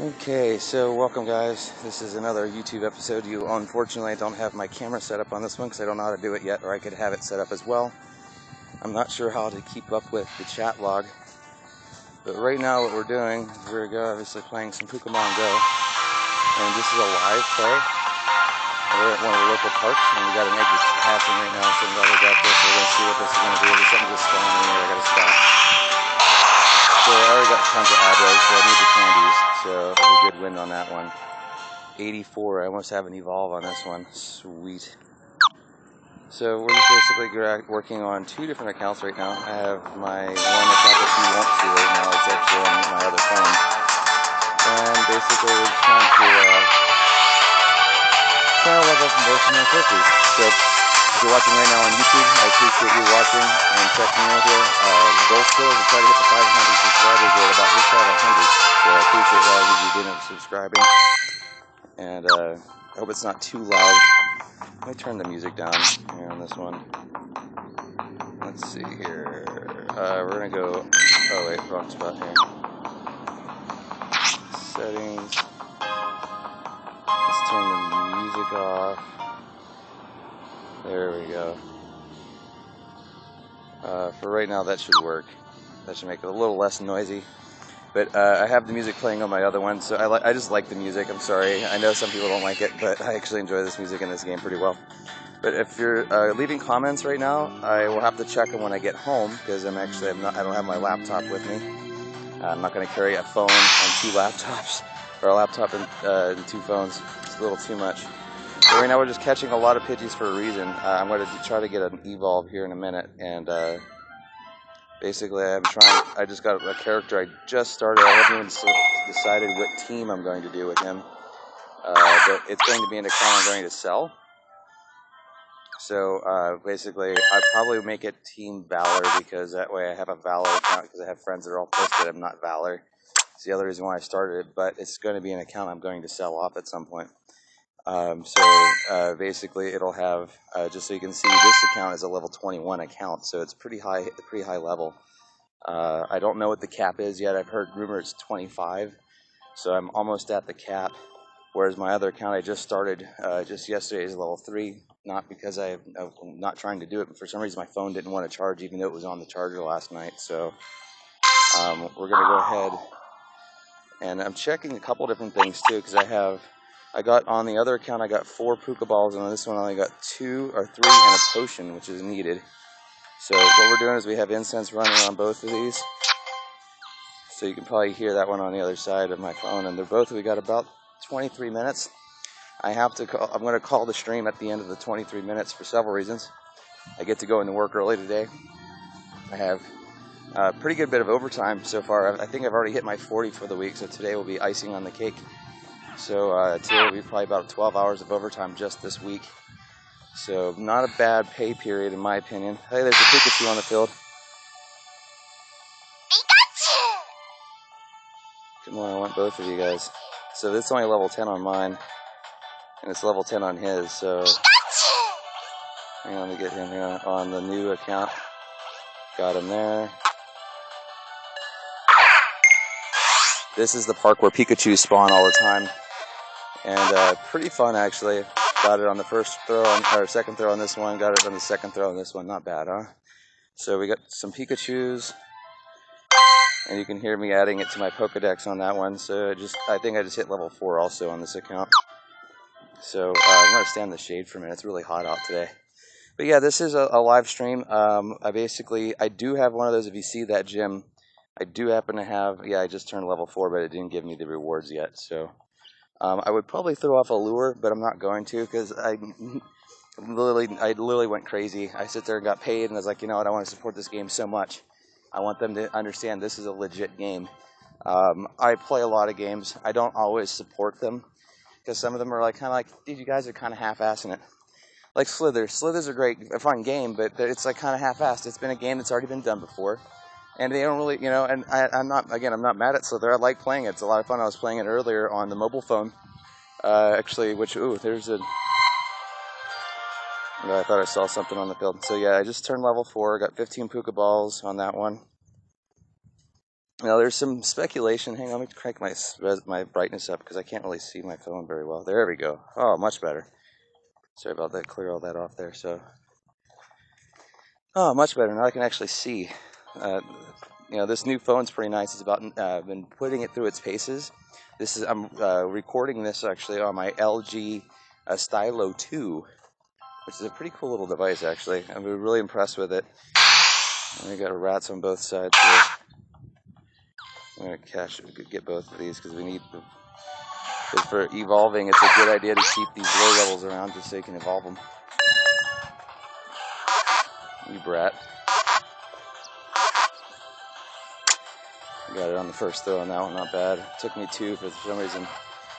Okay, so welcome guys. This is another YouTube episode. Unfortunately, I don't have my camera set up on this one because I don't know how to do it yet, or I could have it set up as well. I'm not sure how to keep up with the chat log, but right now what we're doing is we're obviously playing some Pokemon Go, and this is a live play. We're at one of the local parks, and we got an egg that's hatching right now, so I'm glad we got this. We're going to see what this is going to do. There's something just spawning in here I got to stop. So I already got tons of aggros, so I need the candies, so it was a good win on that one. 84, I almost have an evolve on this one. Sweet. So we're just basically working on two different accounts right now. I have my one account that you won't see right now. It's actually on my other phone. And basically we're just trying to level up both of my characters. So if you're watching right now on YouTube, I appreciate you watching and checking in here. The goal still is to try to hit the 500 subscribers. We're about just shy of 100. So I appreciate all of you doing subscribing. And I hope it's not too loud. Let me turn the music down here on this one. Let's see here. We're going to go... Oh, wait, wrong spot here. Settings. Let's turn the music off. There we go. For right now, that should work. That should make it a little less noisy. But I have the music playing on my other one, so I just like the music. I'm sorry. I know some people don't like it, but I actually enjoy this music in this game pretty well. But if you're leaving comments right now, I will have to check them when I get home because I don't have my laptop with me. I'm not going to carry a phone and two laptops, or a laptop and two phones. It's a little too much. So right now we're just catching a lot of Pidgeys for a reason. I'm going to try to get an evolve here in a minute, and basically I just got a character I just started. I haven't even decided what team I'm going to do with him, but it's going to be an account I'm going to sell. So basically, I'd probably make it Team Valor because that way I have a Valor account because I have friends that are all pissed that I'm not Valor. It's the other reason why I started it, but it's going to be an account I'm going to sell off at some point. Basically, it'll have just so you can see, this account is a level 21 account, so it's pretty high level. I don't know what the cap is yet. I've heard rumors it's 25, so I'm almost at the cap. Whereas my other account I just started just yesterday is level 3. Not because I'm not trying to do it, but for some reason my phone didn't want to charge even though it was on the charger last night. So we're going to go ahead, and I'm checking a couple different things too, because I got on the other account I got 4 Pokeballs, and on this one I only got 2 or 3 and a potion, which is needed. So what we're doing is we have incense running on both of these. So you can probably hear that one on the other side of my phone, and we got about 23 minutes. I'm going to call the stream at the end of the 23 minutes for several reasons. I get to go into work early today. I have a pretty good bit of overtime so far. I think I've already hit my 40 for the week, so today will be icing on the cake. So today will be probably about 12 hours of overtime just this week. So not a bad pay period in my opinion. Hey, there's a Pikachu on the field. Come on, I want both of you guys. So this is only level 10 on mine, and it's level 10 on his, so hang on, let me get him here on the new account. Got him there. This is the park where Pikachu spawn all the time, and pretty fun actually. Got it on the first throw, or second throw on this one. Got it on the second throw on this one. Not bad, huh? So we got some Pikachus, and you can hear me adding it to my Pokedex on that one. So I think I just hit level 4 also on this account. So I'm going to stand in the shade for a minute. It's really hot out today. But yeah, this is a live stream. I do have one of those. If you see that gym, I do happen to have, I just turned level 4, but it didn't give me the rewards yet. So I would probably throw off a lure, but I'm not going to because I literally went crazy. I sit there and got paid, and I was like, you know what, I want to support this game so much. I want them to understand this is a legit game. I play a lot of games. I don't always support them because some of them are kind of like, dude, you guys are kind of half-assing it. Like Slithers. Slithers are great, a fun game, but it's kind of half-assed. It's been a game that's already been done before, and they don't really, and I'm not mad at Slither. I like playing it. It's a lot of fun. I was playing it earlier on the mobile phone, actually, there's a... I thought I saw something on the field. So yeah, I just turned level 4. Got 15 Pokeballs on that one. Now there's some speculation. Hang on, let me crank my brightness up because I can't really see my phone very well. There we go. Oh, much better. Sorry about that. Clear all that off there. So, oh, much better. Now I can actually see. Uh, this new phone's pretty nice. It's about been putting it through its paces. I'm recording this actually on my LG Stylo 2, which is a pretty cool little device actually. I'm really impressed with it. And we got rats on both sides here. I'm gonna get both of these because we need. Because for evolving, it's a good idea to keep these low levels around just so you can evolve them. You brat. Got it on the first throw on that one, not bad. It took me two, but for some reason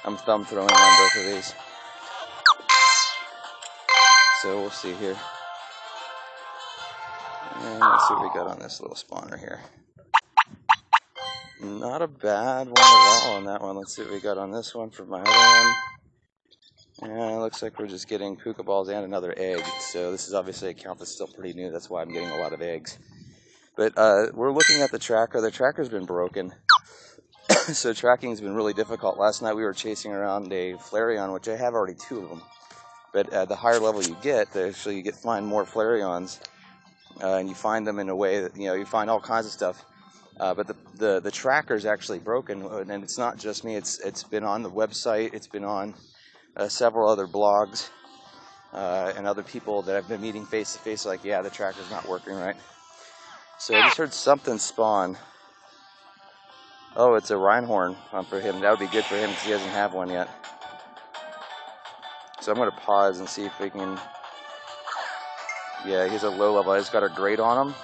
I'm thumb throwing on both of these. So we'll see here. And let's see what we got on this little spawner here. Not a bad one at all on that one. Let's see what we got on this one for my other one. And it looks like we're just getting puka balls and another egg. So this is obviously a count that's still pretty new. That's why I'm getting a lot of eggs. But we're looking at the tracker. The tracker's been broken. So tracking's been really difficult. Last night we were chasing around a Flareon, which I have already 2 of them. But at the higher level you get, actually you find more Flareons. And you find them in a way that, you find all kinds of stuff. But the tracker's actually broken, and it's not just me. It's been on the website. It's been on several other blogs and other people that I've been meeting face to face. Like, yeah, the tracker's not working right. So I just heard something spawn. Oh, it's a Reinhorn for him. That would be good for him because he doesn't have one yet. So I'm going to pause and see if we can. Yeah, he's a low level. I just got a grade on him.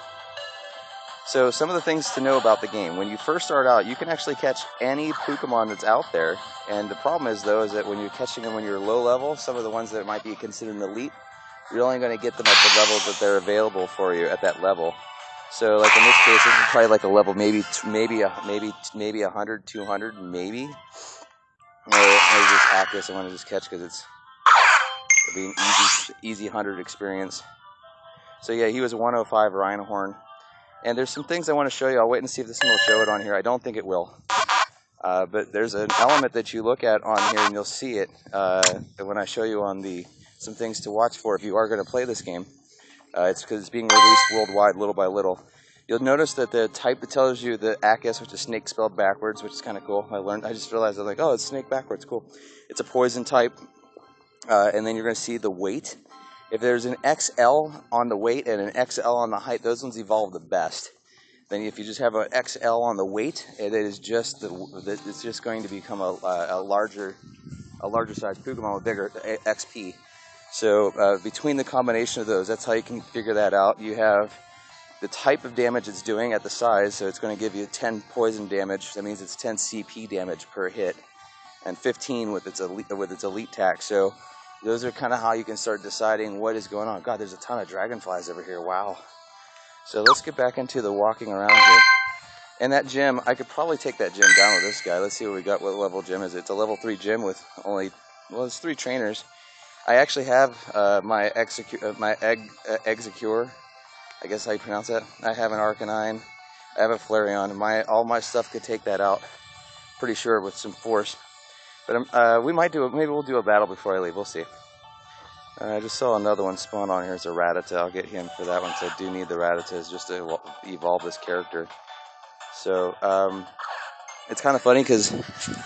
So some of the things to know about the game. When you first start out, you can actually catch any Pokemon that's out there. And the problem is, though, is that when you're catching them when you're low level, some of the ones that might be considered an elite, you're only going to get them at the levels that they're available for you at that level. So, like in this case, this is probably like a level maybe 100, 200, maybe. Or maybe just hack this. I want to just catch because it'll be an easy 100 experience. So yeah, he was a 105 Reinhorn. And there's some things I want to show you. I'll wait and see if this one will show it on here. I don't think it will. But there's an element that you look at on here, and you'll see it when I show you on some things to watch for if you are going to play this game. It's because it's being released worldwide little by little. You'll notice that the type that tells you the Ackes, which is snake spelled backwards, which is kind of cool. I just realized, I was like, oh, it's snake backwards, cool. It's a poison type. And then you're going to see the weight. If there's an XL on the weight and an XL on the height, those ones evolve the best. Then if you just have an XL on the weight, it's just going to become a larger size Pokemon with bigger XP. So between the combination of those, that's how you can figure that out. You have the type of damage it's doing at the size, so it's going to give you 10 poison damage. That means it's 10 CP damage per hit, and 15 with its elite tack. So those are kind of how you can start deciding what is going on. God, there's a ton of dragonflies over here. Wow. So let's get back into the walking around here. And that gym, I could probably take that gym down with this guy. Let's see what we got. What level gym is it? It's a level 3 gym with it's 3 trainers. I actually have my Execure. I guess how you pronounce that. I have an Arcanine. I have a Flareon. All my stuff could take that out. Pretty sure with some force. But we might do it. Maybe we'll do a battle before I leave. We'll see. I just saw another one spawn on here. It's a Rattata. I'll get him for that one. So I do need the Rattatas just to evolve this character. So it's kind of funny because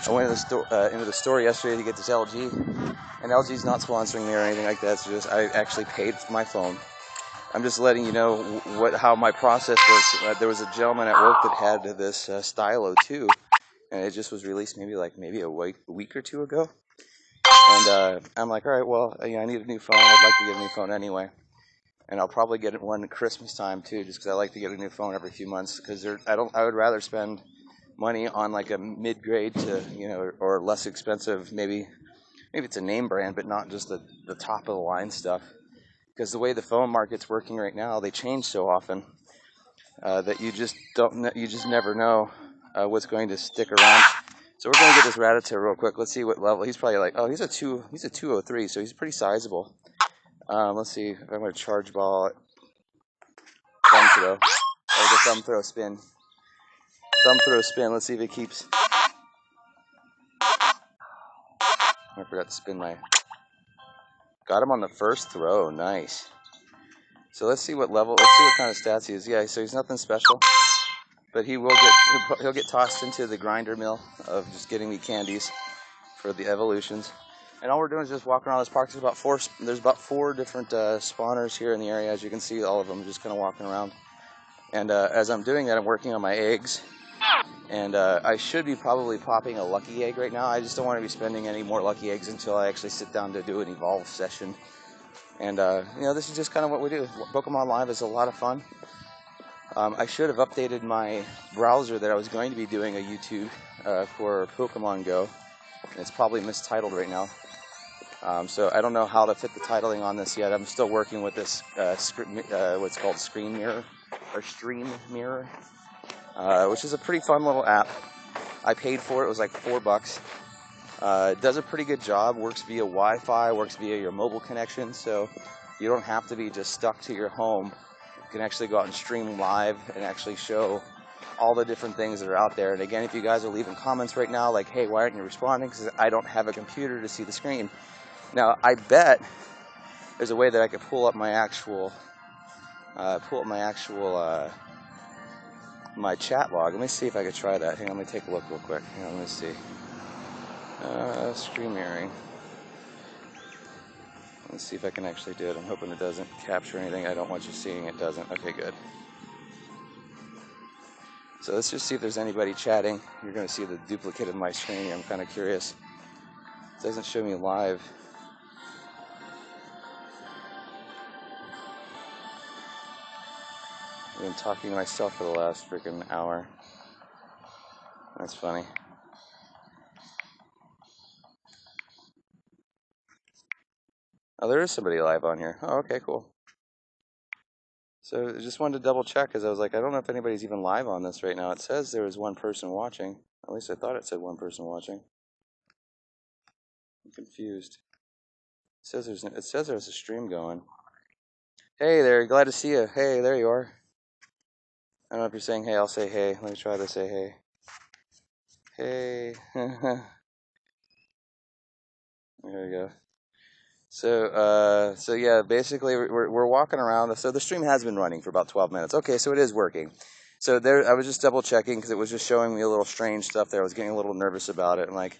I went into the store yesterday to get this LG, and LG's not sponsoring me or anything like that. So I actually paid for my phone. I'm just letting you know how my process was. There was a gentleman at work that had this Stylo 2, and it just was released maybe a week or 2 ago. And I'm like, all right, well, I need a new phone. I'd like to get a new phone anyway. And I'll probably get one at Christmas time too, just because I like to get a new phone every few months. Because I would rather spend money on like a mid-grade to or less expensive. Maybe it's a name brand, but not just the top of the line stuff. Because the way the phone market's working right now, they change so often that you just never know what's going to stick around. So we're going to get this Rattata real quick. Let's see what level. He's probably like, oh, he's a 203, so he's pretty sizable. Let's see if I'm going to charge ball thumb throw. Or the thumb throw spin. thumb throw spin. Let's see if it keeps. I forgot to spin my. Got him on the first throw. Nice. So let's see what level. Let's see what kind of stats he is. Yeah, so he's nothing special, but he'll get tossed into the grinder mill of just getting me candies for the evolutions. And all we're doing is just walking around this park. There's about four different spawners here in the area. As you can see, all of them just kind of walking around. And as I'm doing that, I'm working on my eggs. And I should be probably popping a lucky egg right now. I just don't want to be spending any more lucky eggs until I actually sit down to do an evolve session. And this is just kind of what we do. Pokemon Live is a lot of fun. I should have updated my browser that I was going to be doing a YouTube for Pokemon Go. It's probably mistitled right now. So I don't know how to fit the titling on this yet. I'm still working with this what's called Screen Mirror or Stream Mirror, which is a pretty fun little app. I paid for it. It was like $4. It does a pretty good job. Works via Wi-Fi. Works via your mobile connection. So you don't have to be just stuck to your home. You can actually go out and stream live and actually show all the different things that are out there. And again, if you guys are leaving comments right now like, hey, why aren't you responding? Because I don't have a computer to see the screen. Now, I bet there's a way that I could pull up my actual my chat log. Let me see if I could try that. Hang on, let me take a look real quick. Hang on, let me see. Screen mirroring. Let's see if I can actually do it. I'm hoping it doesn't capture anything I don't want you seeing. It doesn't. Okay, good. So let's just see if there's anybody chatting. You're going to see the duplicate of my screen. I'm kind of curious. It doesn't show me live. I've been talking to myself for the last freaking hour. That's funny. Oh, there is somebody live on here. Oh, okay, cool. So I just wanted to double check because I was like, I don't know if anybody's even live on this right now. It says there is one person watching. At least I thought it said one person watching. I'm confused. It says there's a stream going. Hey there, glad to see you. Hey, there you are. I don't know if you're saying hey, I'll say hey. Let me try to say hey. Hey. There we go. So yeah, basically we're walking around. So the stream has been running for about 12 minutes. Okay, so it is working. So there, I was just double checking because it was just showing me a little strange stuff there. I was getting a little nervous about it. I'm like,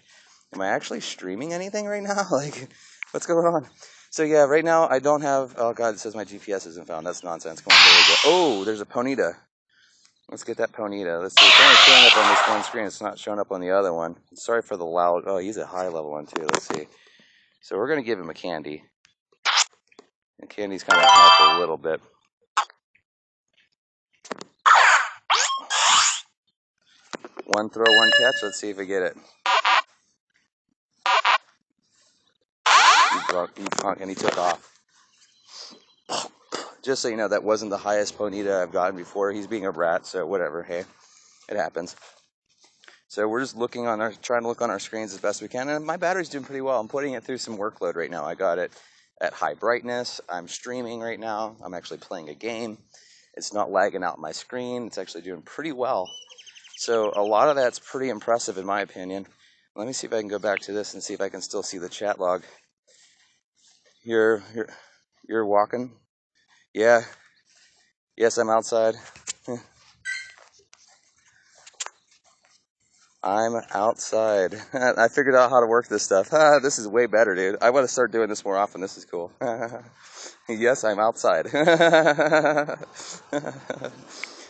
am I actually streaming anything right now? Like, what's going on? So yeah, right now I don't have. Oh God, it says my GPS isn't found. That's nonsense. Come on, there we go. Oh, there's a Ponyta. Let's get that Ponyta. Let's see. It's only showing up on this one screen. It's not showing up on the other one. Sorry for the loud. Oh, he's a high level one too. Let's see. So we're gonna give him a candy. And candy's kind of help a little bit. One throw, one catch. Let's see if we get it. And he took off. Just so you know, that wasn't the highest Ponyta I've gotten before. He's being a brat, so whatever. Hey, it happens. So we're just trying to look on our screens as best we can. And my battery's doing pretty well. I'm putting it through some workload right now. I got it at high brightness. I'm streaming right now. I'm actually playing a game. It's not lagging out my screen. It's actually doing pretty well. So a lot of that's pretty impressive in my opinion. Let me see if I can go back to this and see if I can still see the chat log. You're walking? Yeah. Yes, I'm outside. I'm outside. I figured out how to work this stuff. This is way better, dude. I want to start doing this more often. This is cool. Yes, I'm outside.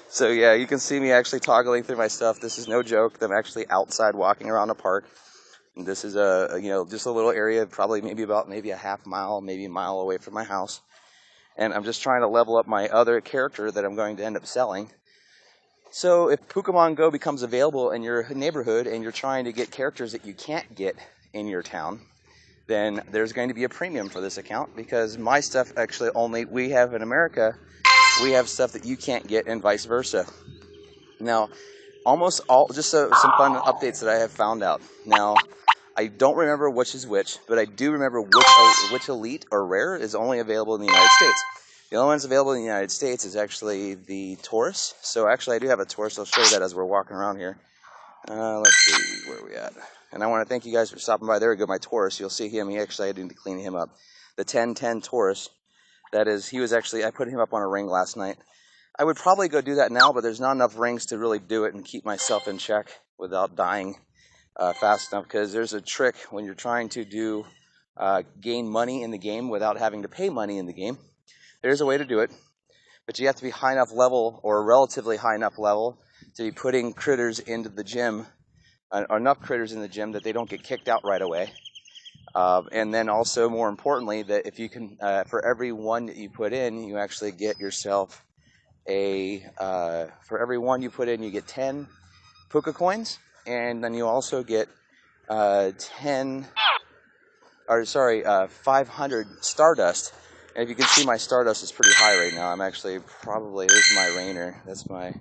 So yeah, you can see me actually toggling through my stuff. This is no joke. I'm actually outside walking around a park. And this is just a little area, probably maybe a half mile, maybe a mile away from my house. And I'm just trying to level up my other character that I'm going to end up selling. So if Pokemon Go becomes available in your neighborhood and you're trying to get characters that you can't get in your town, then there's going to be a premium for this account because my stuff actually we have in America, we have stuff that you can't get and vice versa. Now, some fun updates that I have found out. Now, I don't remember which is which, but I do remember which elite or rare is only available in the United States. The only ones available in the United States is actually the Taurus. So actually I do have a Taurus. I'll show you that as we're walking around here. Let's see, where are we at? And I want to thank you guys for stopping by. There we go, my Taurus. You'll see him. I need to clean him up. The 1010 Taurus. That is, I put him up on a ring last night. I would probably go do that now, but there's not enough rings to really do it and keep myself in check without dying fast enough, because there's a trick when you're trying to gain money in the game without having to pay money in the game. There's a way to do it, but you have to be high enough level, or relatively high enough level, to be putting critters into the gym, enough critters in the gym that they don't get kicked out right away. And then also, more importantly, that if you can, for every one that you put in, you actually get yourself for every one you put in, you get 10 puka coins, and then you also get 500 Stardust. And if you can see, my Stardust is pretty high right now. I'm actually here's my Rainer. That's my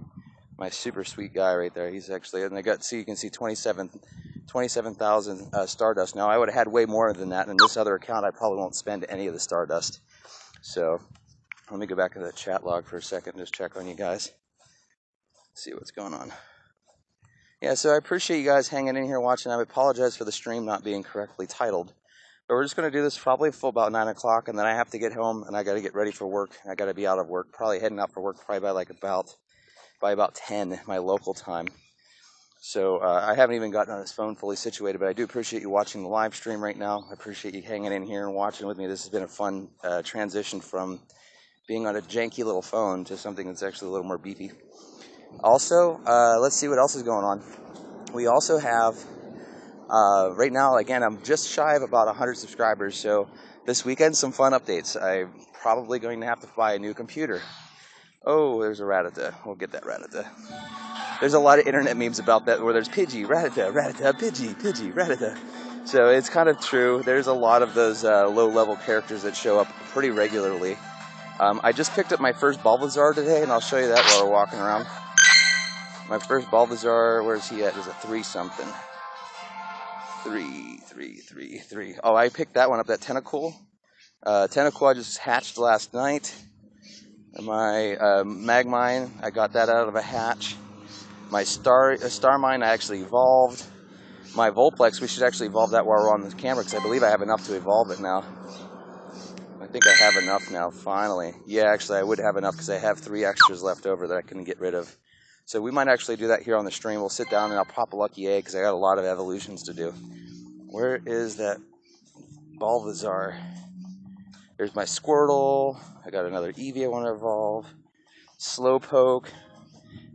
super sweet guy right there. He's actually, and you can see 27,000 Stardust. Now, I would have had way more than that. In this other account, I probably won't spend any of the Stardust. So, let me go back to the chat log for a second and just check on you guys. See what's going on. Yeah, so I appreciate you guys hanging in here watching. I apologize for the stream not being correctly titled. But we're just going to do this probably for about 9 o'clock, and then I have to get home, and I got to get ready for work. I got to be out of work, probably heading out for work probably by about 10, my local time. So I haven't even gotten on this phone fully situated, but I do appreciate you watching the live stream right now. I appreciate you hanging in here and watching with me. This has been a fun transition from being on a janky little phone to something that's actually a little more beefy. Also, let's see what else is going on. We also have, right now, again, I'm just shy of about 100 subscribers, so this weekend, some fun updates. I'm probably going to have to buy a new computer. Oh, there's a Rattata. We'll get that Rattata. There's a lot of internet memes about that where there's Pidgey, Rattata, Rattata, Pidgey, Rattata. So it's kind of true. There's a lot of those low-level characters that show up pretty regularly. I just picked up my first Bulbasaur today, and I'll show you that while we're walking around. My first Bulbasaur, where's he at? Is a 3-something. 3. Oh, I picked that one up, that Tentacool. Tentacool I just hatched last night. My Magmine, I got that out of a hatch. My Starmine, I actually evolved. My Vulpix, we should actually evolve that while we're on the camera, because I believe I have enough to evolve it now. I think I have enough now, finally. Yeah, actually, I would have enough, because I have 3 extras left over that I can get rid of. So we might actually do that here on the stream. We'll sit down and I'll pop a lucky egg, because I got a lot of evolutions to do. Where is that Bulbasaur? There's my Squirtle. I got another Eevee I want to evolve. Slowpoke.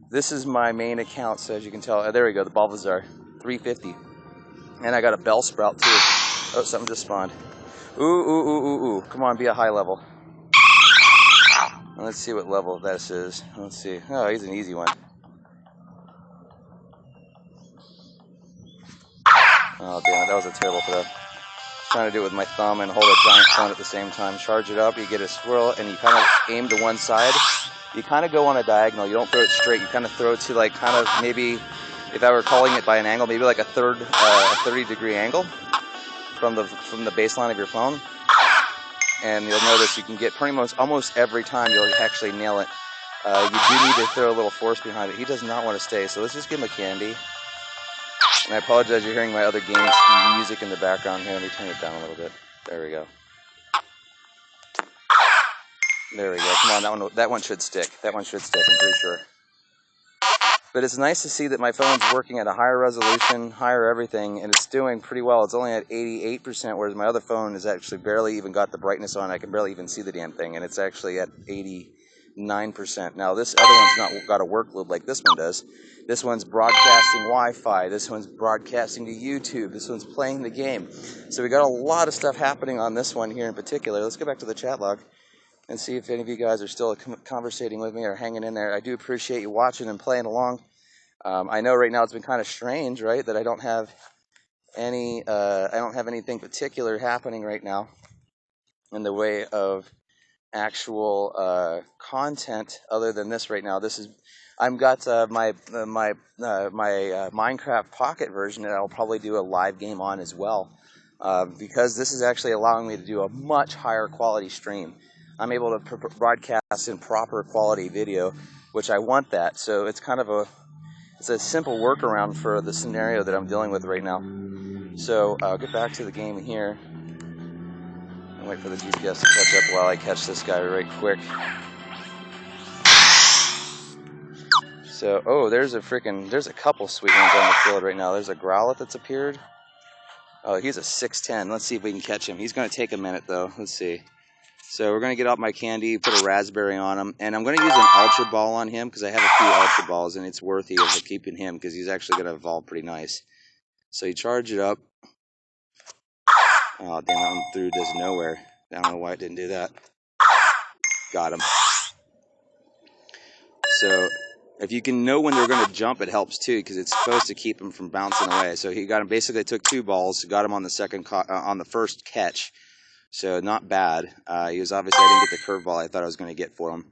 This is my main account, so as you can tell, there we go, the Bulbasaur, 350. And I got a Bellsprout too. Oh, something just spawned. Ooh. Come on, be a high level. Let's see what level this is. Let's see. Oh, he's an easy one. Oh, damn it, that was a terrible throw. Trying to do it with my thumb and hold a giant phone at the same time. Charge it up, you get a swirl, and you kind of aim to one side. You kind of go on a diagonal. You don't throw it straight. You kind of throw it to like kind of maybe, if I were calling it by an angle, maybe like a 30-degree angle from the baseline of your phone. And you'll notice you can get pretty much almost every time you'll actually nail it. You do need to throw a little force behind it. He does not want to stay, so let's just give him a candy. And I apologize, you're hearing my other game's music in the background here. Let me turn it down a little bit. There we go. There we go. Come on, that one should stick. That one should stick, I'm pretty sure. But it's nice to see that my phone's working at a higher resolution, higher everything, and it's doing pretty well. It's only at 88%, whereas my other phone has actually barely even got the brightness on. I can barely even see the damn thing, and it's actually at 89%. Now, this other one's not got a workload like this one does. This one's broadcasting Wi-Fi. This one's broadcasting to YouTube. This one's playing the game. So we got a lot of stuff happening on this one here in particular. Let's go back to the chat log and see if any of you guys are still conversating with me or hanging in there. I do appreciate you watching and playing along. I know right now it's been kind of strange, right, that I don't have anything particular happening right now in the way of actual content other than this right now. I've got my Minecraft Pocket version that I'll probably do a live game on as well, because this is actually allowing me to do a much higher quality stream. I'm able to broadcast in proper quality video, which I want that. So it's kind of it's a simple workaround for the scenario that I'm dealing with right now. So I'll get back to the game here and wait for the GPS to catch up while I catch this guy right quick. So, oh, there's a couple sweet ones on the field right now. There's a Growlithe that's appeared. Oh, he's a 6'10". Let's see if we can catch him. He's going to take a minute, though. Let's see. So we're going to get out my candy, put a raspberry on him, and I'm going to use an Ultra Ball on him because I have a few Ultra Balls, and it's worthy of keeping him because he's actually going to evolve pretty nice. So you charge it up. Oh, damn, that one threw just nowhere. I don't know why it didn't do that. Got him. So if you can know when they're going to jump, it helps too, because it's supposed to keep him from bouncing away. So he got him. Basically, took 2 balls, got him on the on the first catch. So not bad. He was obviously, I didn't get the curveball I thought I was going to get for him.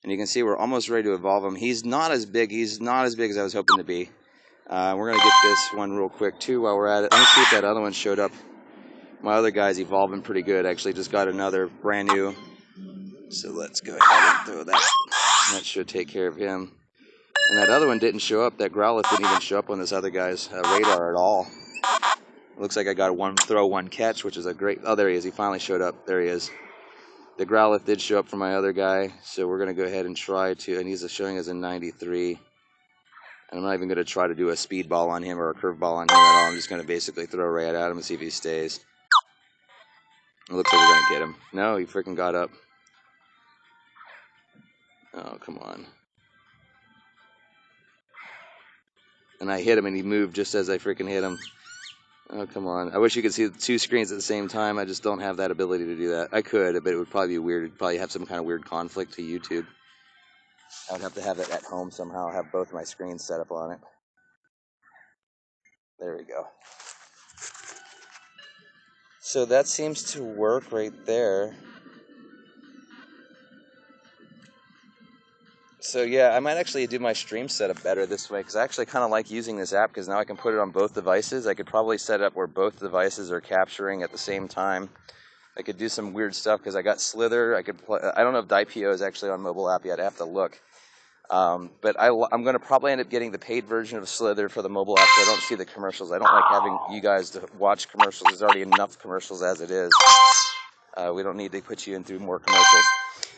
And you can see we're almost ready to evolve him. He's not as big. He's not as big as I was hoping to be. We're going to get this one real quick too while we're at it. Let me see if that other one showed up. My other guy's evolving pretty good. Actually, just got another brand new. So let's go ahead and throw that. That should take care of him. And that other one didn't show up. That Growlithe didn't even show up on this other guy's radar at all. Looks like I got a 1 throw, 1 catch, which is a great... Oh, there he is. He finally showed up. There he is. The Growlithe did show up for my other guy, so we're going to go ahead and try to... And he's showing as a 93. And I'm not even going to try to do a speed ball on him or a curve ball on him at all. I'm just going to basically throw right at him and see if he stays. It looks like we're going to get him. No, he freaking got up. Oh, come on. And I hit him, and he moved just as I freaking hit him. Oh, come on. I wish you could see the 2 screens at the same time. I just don't have that ability to do that. I could, but it would probably be weird. It'd probably have some kind of weird conflict to YouTube. I would have to have it at home somehow, have both my screens set up on it. There we go. So that seems to work right there. So yeah, I might actually do my stream setup better this way, because I actually kind of like using this app, because now I can put it on both devices. I could probably set it up where both devices are capturing at the same time. I could do some weird stuff, because I got Slither. I could play, I don't know if DiPO is actually on mobile app yet. I have to look. But I'm going to probably end up getting the paid version of Slither for the mobile app, so I don't see the commercials. I don't like having you guys to watch commercials. There's already enough commercials as it is. We don't need to put you in through more commercials.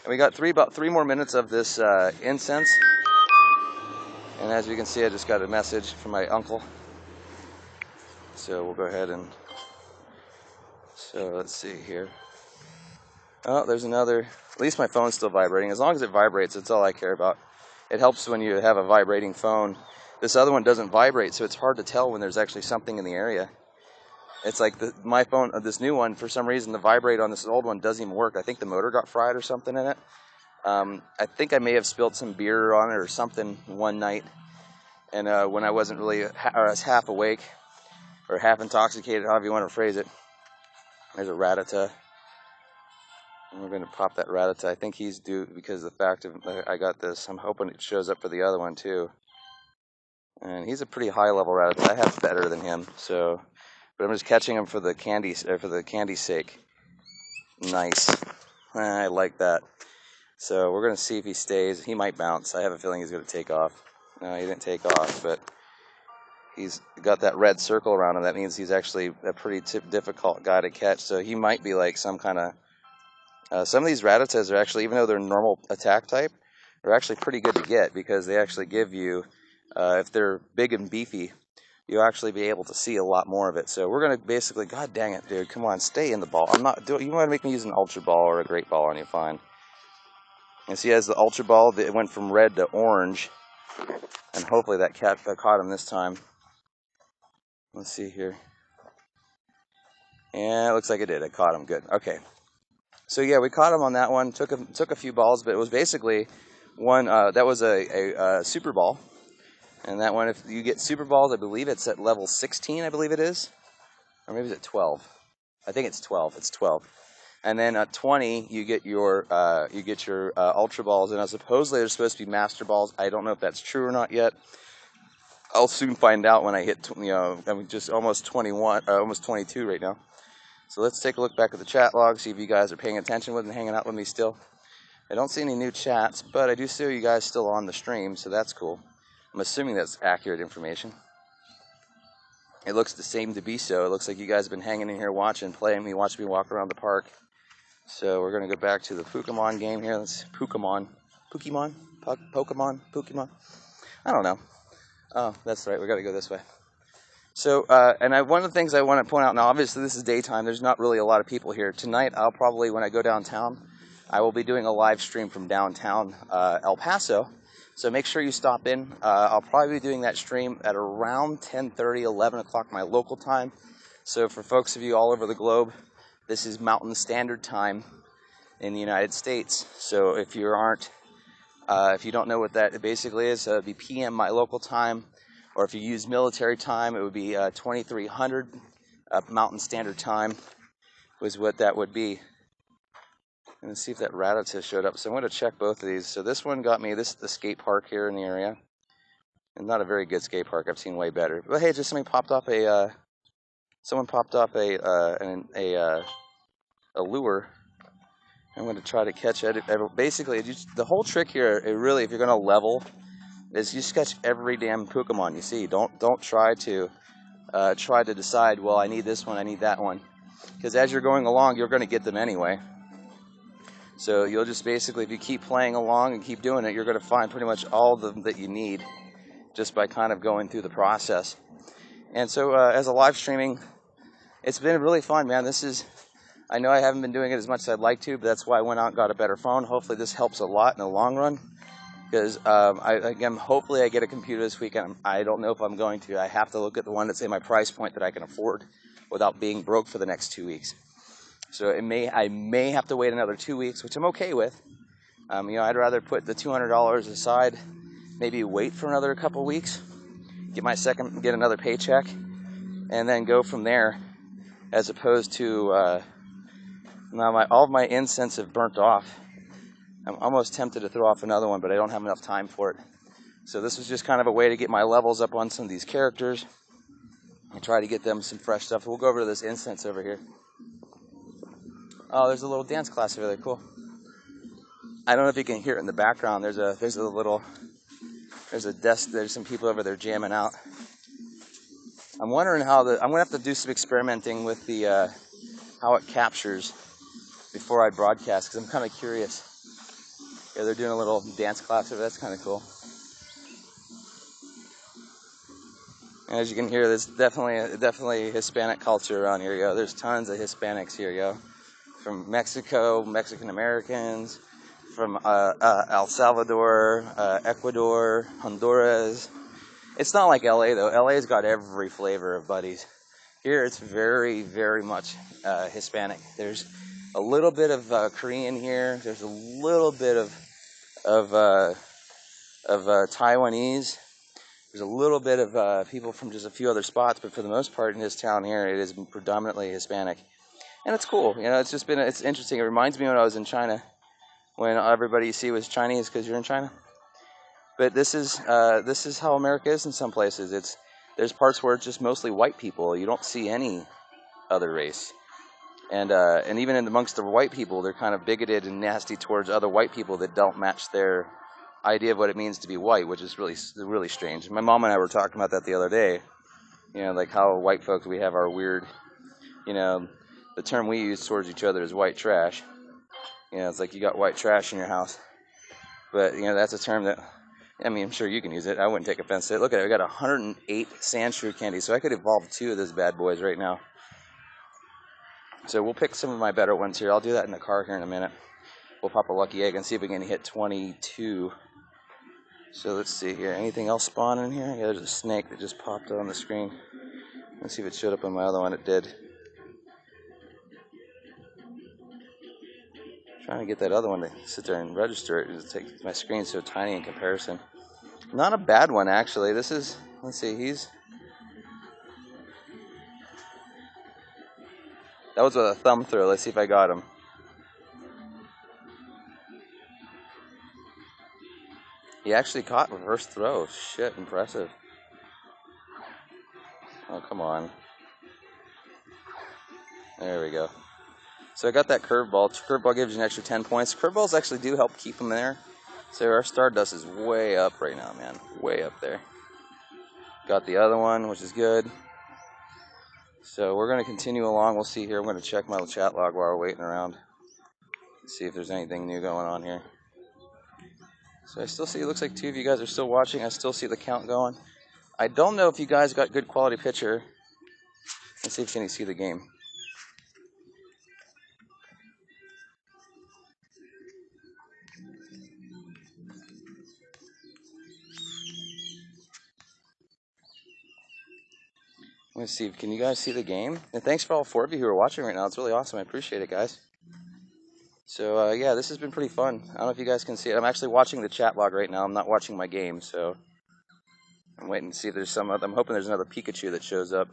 And we got about 3 more minutes of this incense. And as you can see, I just got a message from my uncle. So we'll go ahead and... So let's see here. Oh, there's another... At least my phone's still vibrating. As long as it vibrates, that's all I care about. It helps when you have a vibrating phone. This other one doesn't vibrate, so it's hard to tell when there's actually something in the area. It's like my phone, this new one, for some reason, the vibrate on this old one doesn't even work. I think the motor got fried or something in it. I think I may have spilled some beer on it or something one night. And when I wasn't really, or I was half awake or half intoxicated, however you want to phrase it. There's a Rattata. And we're going to pop that Rattata. I think he's due because of the fact of I got this. I'm hoping it shows up for the other one too. And he's a pretty high level Rattata. I have better than him, so... But I'm just catching him for the candy's sake. Nice. I like that. So we're going to see if he stays. He might bounce. I have a feeling he's going to take off. No, he didn't take off, but he's got that red circle around him. That means he's actually a pretty difficult guy to catch. So he might be like some kind of... some of these Rattatas are actually, even though they're normal attack type, they're actually pretty good to get because they actually give you, if they're big and beefy, you'll actually be able to see a lot more of it. So we're going to basically, god dang it, dude, come on, stay in the ball. I'm not doing, you want to make me use an Ultra Ball or a Great Ball on you, fine. And see, as the Ultra Ball, it went from red to orange, and hopefully that caught him this time. Let's see here. Yeah, it looks like it did. It caught him, good. Okay. So yeah, we caught him on that one, took a few balls, but it was basically one, that was a Super Ball. And that one, if you get Super Balls, I believe it's at level 16, I believe it is. Or maybe it's at 12. I think it's 12. It's 12. And then at 20, you get your Ultra Balls. And supposedly they're supposed to be Master Balls. I don't know if that's true or not yet. I'll soon find out when I hit, I'm just almost 21, almost 22 right now. So let's take a look back at the chat log, see if you guys are paying attention with and hanging out with me still. I don't see any new chats, but I do see you guys still on the stream, so that's cool. I'm assuming that's accurate information. It looks the same to be so. It looks like you guys have been hanging in here watching me walk around the park. So we're going to go back to the Pokemon game here. Let's Pokemon. I don't know. Oh, that's right. We got to go this way. So, one of the things I want to point out now, obviously this is daytime. There's not really a lot of people here. Tonight, I'll probably, when I go downtown, I will be doing a live stream from downtown El Paso. So make sure you stop in. I'll probably be doing that stream at around 10:30, 11 o'clock my local time. So for folks of you all over the globe, this is Mountain Standard Time in the United States. So if you don't know what that basically is, it'd be PM my local time, or if you use military time, it would be 2300 Mountain Standard Time was what that would be. Let's see if that Rattata showed up. So I'm going to check both of these. So this one got me, this is the skate park here in the area. And not a very good skate park. I've seen way better. But hey, just someone popped off a lure. I'm going to try to catch it. Basically, the whole trick here, if you're going to level, is you just catch every damn Pokemon you see. Don't try to decide, well, I need this one, I need that one. Because as you're going along, you're going to get them anyway. So you'll just basically, if you keep playing along and keep doing it, you're going to find pretty much all of them that you need just by kind of going through the process. And so as a live streaming, it's been really fun, man. I know I haven't been doing it as much as I'd like to, but that's why I went out and got a better phone. Hopefully this helps a lot in the long run. Because hopefully I get a computer this weekend. I don't know if I'm going to. I have to look at the one that's in my price point that I can afford without being broke for the next 2 weeks. So I may have to wait another 2 weeks, which I'm okay with. I'd rather put the $200 aside, maybe wait for another couple weeks, get another paycheck, and then go from there, as opposed to now all of my incense have burnt off. I'm almost tempted to throw off another one, but I don't have enough time for it. So this was just kind of a way to get my levels up on some of these characters and try to get them some fresh stuff. We'll go over to this incense over here. Oh, there's a little dance class over there. Cool. I don't know if you can hear it in the background. There's a desk. There's some people over there jamming out. I'm wondering I'm gonna have to do some experimenting with the how it captures before I broadcast, because I'm kind of curious. Yeah, they're doing a little dance class over there. That's kind of cool. And as you can hear, there's definitely Hispanic culture around here. Yo, there's tons of Hispanics here, yo. From Mexico, Mexican Americans, from El Salvador, Ecuador, Honduras. It's not like LA though. LA's got every flavor of buddies. Here it's very, very much Hispanic. There's a little bit of Korean here. There's a little bit of Taiwanese. There's a little bit of people from just a few other spots, but for the most part in this town here, it is predominantly Hispanic. And it's cool, it's interesting. It reminds me when I was in China, when everybody you see was Chinese because you're in China. But this is how America is in some places. There's parts where it's just mostly white people. You don't see any other race. And even amongst the white people, they're kind of bigoted and nasty towards other white people that don't match their idea of what it means to be white, which is really, really strange. My mom and I were talking about that the other day. Like how white folks, we have our weird, the term we use towards each other is white trash. It's like you got white trash in your house. But, that's a term that, I'm sure you can use it. I wouldn't take offense to it. Look at it. We got 108 Sandshrew candies, so I could evolve 2 of those bad boys right now. So we'll pick some of my better ones here. I'll do that in the car here in a minute. We'll pop a lucky egg and see if we can hit 22. So let's see here. Anything else spawning in here? Yeah, there's a snake that just popped on the screen. Let's see if it showed up on my other one. It did. Trying to get that other one to sit there and register it. Just take my screen so tiny in comparison. Not a bad one, actually. This is, let's see, that was a thumb throw. Let's see if I got him. He actually caught reverse throw. Shit, impressive. Oh, come on. There we go. So I got that curveball. Curveball gives you an extra 10 points. Curveballs actually do help keep them there. So our Stardust is way up right now, man. Way up there. Got the other one, which is good. So we're going to continue along. We'll see here. I'm going to check my chat log while we're waiting around. See if there's anything new going on here. So I still see, it looks like 2 of you guys are still watching. I still see the count going. I don't know if you guys got good quality picture. Let's see if you can see the game. Let's see. Can you guys see the game? And thanks for all 4 of you who are watching right now. It's really awesome. I appreciate it, guys. So, yeah, this has been pretty fun. I don't know if you guys can see it. I'm actually watching the chat log right now. I'm not watching my game, so I'm waiting to see if there's some other. I'm hoping there's another Pikachu that shows up.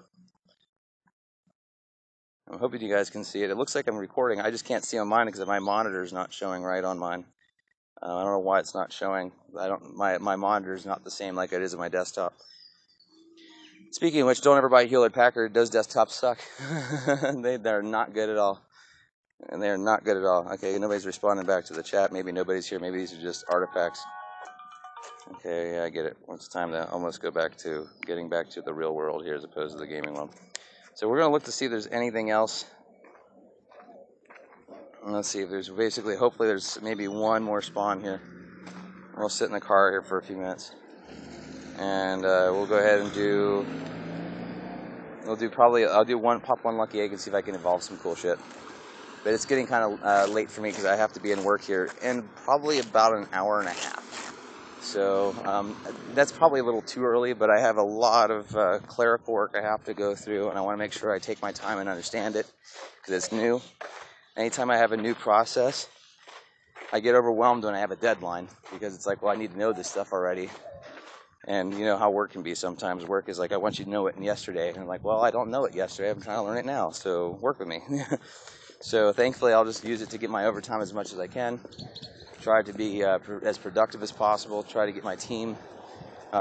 I'm hoping you guys can see it. It looks like I'm recording. I just can't see on mine because my monitor is not showing right on mine. I don't know why it's not showing. My monitor is not the same like it is on my desktop. Speaking of which, don't ever buy Hewlett Packard. Those desktops suck. They're not good at all. And they're not good at all. Okay, nobody's responding back to the chat. Maybe nobody's here. Maybe these are just artifacts. Okay, yeah, I get it. Well, it's time to almost go back to getting back to the real world here as opposed to the gaming one. So we're going to look to see if there's anything else. Let's see if there's basically, hopefully there's maybe one more spawn here. We'll sit in the car here for a few minutes. And we'll go ahead and I'll do pop one lucky egg and see if I can evolve some cool shit. But it's getting kind of late for me because I have to be in work here in probably about an hour and a half. So that's probably a little too early, but I have a lot of clerical work I have to go through, and I want to make sure I take my time and understand it because it's new. Anytime I have a new process, I get overwhelmed when I have a deadline because it's like, well, I need to know this stuff already. And you know how work can be sometimes. Work is like, I want you to know it yesterday. And I'm like, well, I don't know it yesterday. I'm trying to learn it now, so work with me. So thankfully, I'll just use it to get my overtime as much as I can. Try to be as productive as possible. Try to get my team,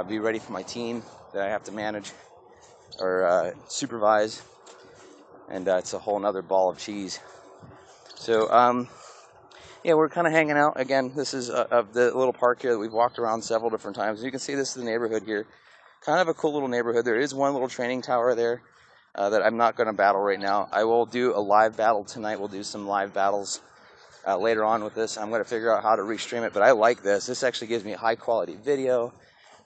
be ready for my team that I have to manage or supervise. And it's a whole nother ball of cheese. So, yeah, we're kind of hanging out. Again, this is of the little park here that we've walked around several different times. You can see this is the neighborhood here. Kind of a cool little neighborhood. There is one little training tower there that I'm not going to battle right now. I will do a live battle tonight. We'll do some live battles later on with this. I'm going to figure out how to restream it, but I like this. This actually gives me high quality video.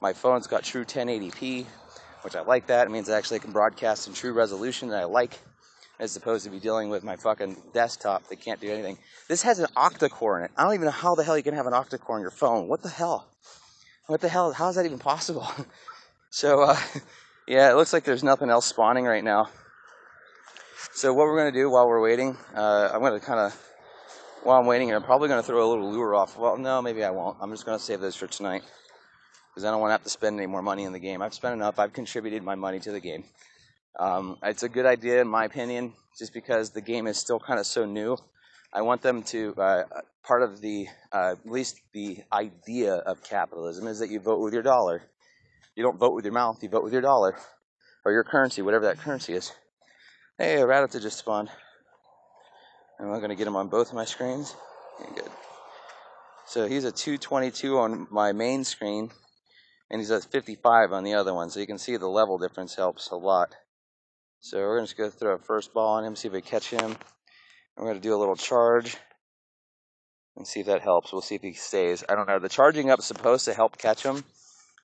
My phone's got true 1080p, which I like that. It means I actually can broadcast in true resolution that I like, as opposed to be dealing with my fucking desktop that can't do anything. This has an octa-core in it. I don't even know how the hell you can have an octa-core on your phone. What the hell? What the hell? How is that even possible? So, yeah, it looks like there's nothing else spawning right now. So what we're going to do while we're waiting, I'm going to kind of, while I'm waiting here, I'm probably going to throw a little lure off. Well, no, maybe I won't. I'm just going to save this for tonight because I don't want to have to spend any more money in the game. I've spent enough. I've contributed my money to the game. It's a good idea, in my opinion, just because the game is still kind of so new. I want them to, part of the, at least the idea of capitalism is that you vote with your dollar. You don't vote with your mouth, you vote with your dollar. Or your currency, whatever that currency is. Hey, a Rattata just spawned. Am I going to get him on both of my screens? Okay, good. So he's a 222 on my main screen, and he's a 55 on the other one. So you can see the level difference helps a lot. So we're going to just go throw a first ball on him, see if we catch him. I'm going to do a little charge and see if that helps. We'll see if he stays. I don't know. The charging up is supposed to help catch him.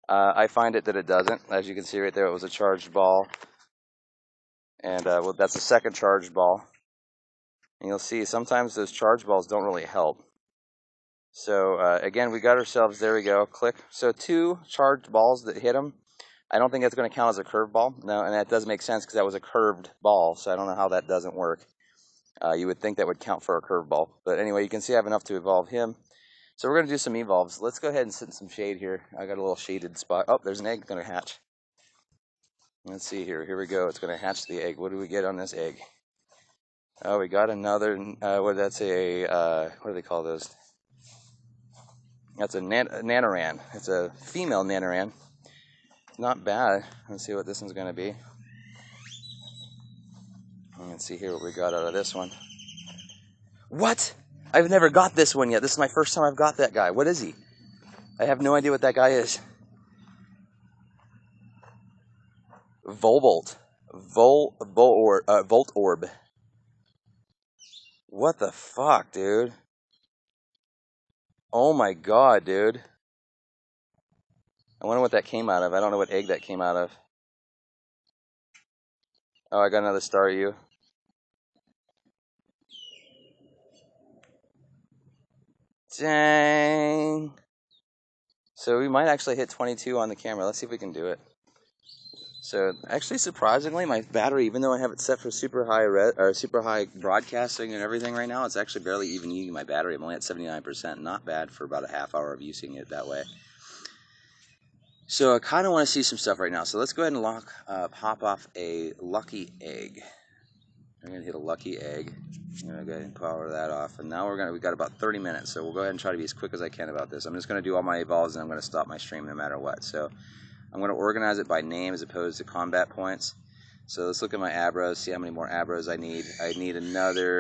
I find it that it doesn't. As you can see right there, it was a charged ball. And well, that's a second charged ball. And you'll see sometimes those charge balls don't really help. So again, we got ourselves, there we go, click. So 2 charged balls that hit him. I don't think that's going to count as a curved ball. No, and that does make sense because that was a curved ball. So I don't know how that doesn't work. You would think that would count for a curved ball. But anyway, you can see I have enough to evolve him. So we're going to do some evolves. Let's go ahead and sit in some shade here. I got a little shaded spot. Oh, there's an egg going to hatch. Let's see here. Here we go. It's going to hatch the egg. What do we get on this egg? Oh, we got another, what do they call those? That's a nanoran. It's a female nanoran. It's not bad. Let's see what this one's going to be. Let's see here what we got out of this one. What? I've never got this one yet. This is my first time I've got that guy. What is he? I have no idea what that guy is. Volbolt. Volt Orb. What the fuck, dude? Oh my god, dude. I wonder what that came out of. I don't know what egg that came out of. Oh, I got another star U. Dang. So we might actually hit 22 on the camera. Let's see if we can do it. So actually, surprisingly, my battery, even though I have it set for super high broadcasting and everything right now, it's actually barely even using my battery. I'm only at 79%. Not bad for about a half hour of using it that way. So I kind of want to see some stuff right now. So let's go ahead and hop off a lucky egg. I'm gonna hit a lucky egg. I'm gonna go ahead and power that off. And now we've got about 30 minutes. So we'll go ahead and try to be as quick as I can about this. I'm just gonna do all my evolves and I'm gonna stop my stream no matter what. So I'm going to organize it by name as opposed to combat points. So let's look at my Abros, see how many more Abros I need. I need another,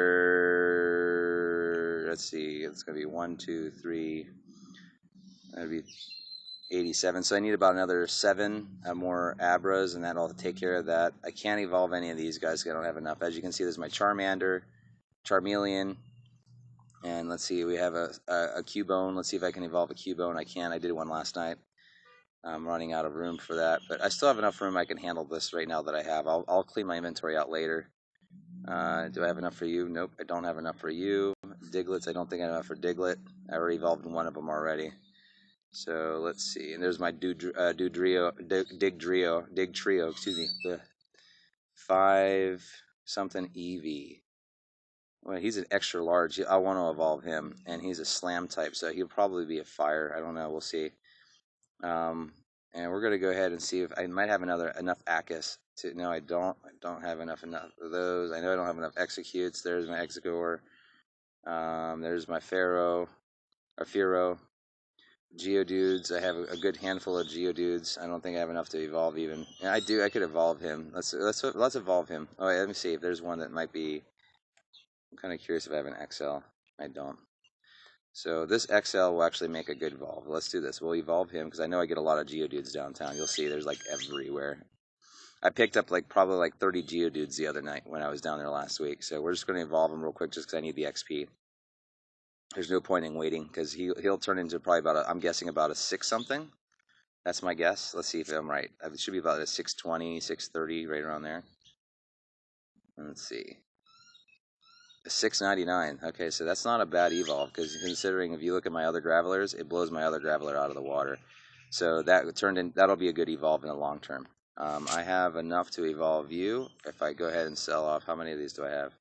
let's see, it's going to be 1, 2, 3, that would be 87. So I need about another 7 more Abros, and that'll take care of that. I can't evolve any of these guys because I don't have enough. As you can see, there's my Charmander, Charmeleon, and let's see, we have a Cubone. Let's see if I can evolve a Cubone. I can. I did one last night. I'm running out of room for that, but I still have enough room. I can handle this right now that I have. I'll clean my inventory out later. Do I have enough for you? Nope, I don't have enough for you. Diglets, I don't think I have enough for Diglett. I already evolved one of them already. So let's see. And there's my Dig Trio, excuse me. The 5 something Eevee. Well, he's an extra large. I want to evolve him, and he's a slam type, so he'll probably be a fire. I don't know. We'll see. And we're gonna go ahead and see if I might have enough Akis to. No, I don't. I don't have enough of those. I know I don't have enough Executes. There's my Exegor. There's my Pharaoh or Pharaoh. Geodudes. I have a good handful of Geodudes. I don't think I have enough to evolve even. Yeah, I do. I could evolve him. Let's evolve him. Oh, wait, let me see if there's one that might be. I'm kind of curious if I have an XL. I don't. So this XL will actually make a good evolve. Let's do this. We'll evolve him because I know I get a lot of Geodudes downtown. You'll see there's like everywhere. I picked up probably 30 Geodudes the other night when I was down there last week. So we're just going to evolve him real quick just because I need the XP. There's no point in waiting because he'll turn into probably I'm guessing about a 6 something. That's my guess. Let's see if I'm right. It should be about a 620, 630, right around there. Let's see. 699. Okay, so that's not a bad evolve because considering if you look at my other Gravelers, it blows my other Graveler out of the water. So that'll be a good evolve in the long term. I have enough to evolve you. If I go ahead and sell off, how many of these do I have?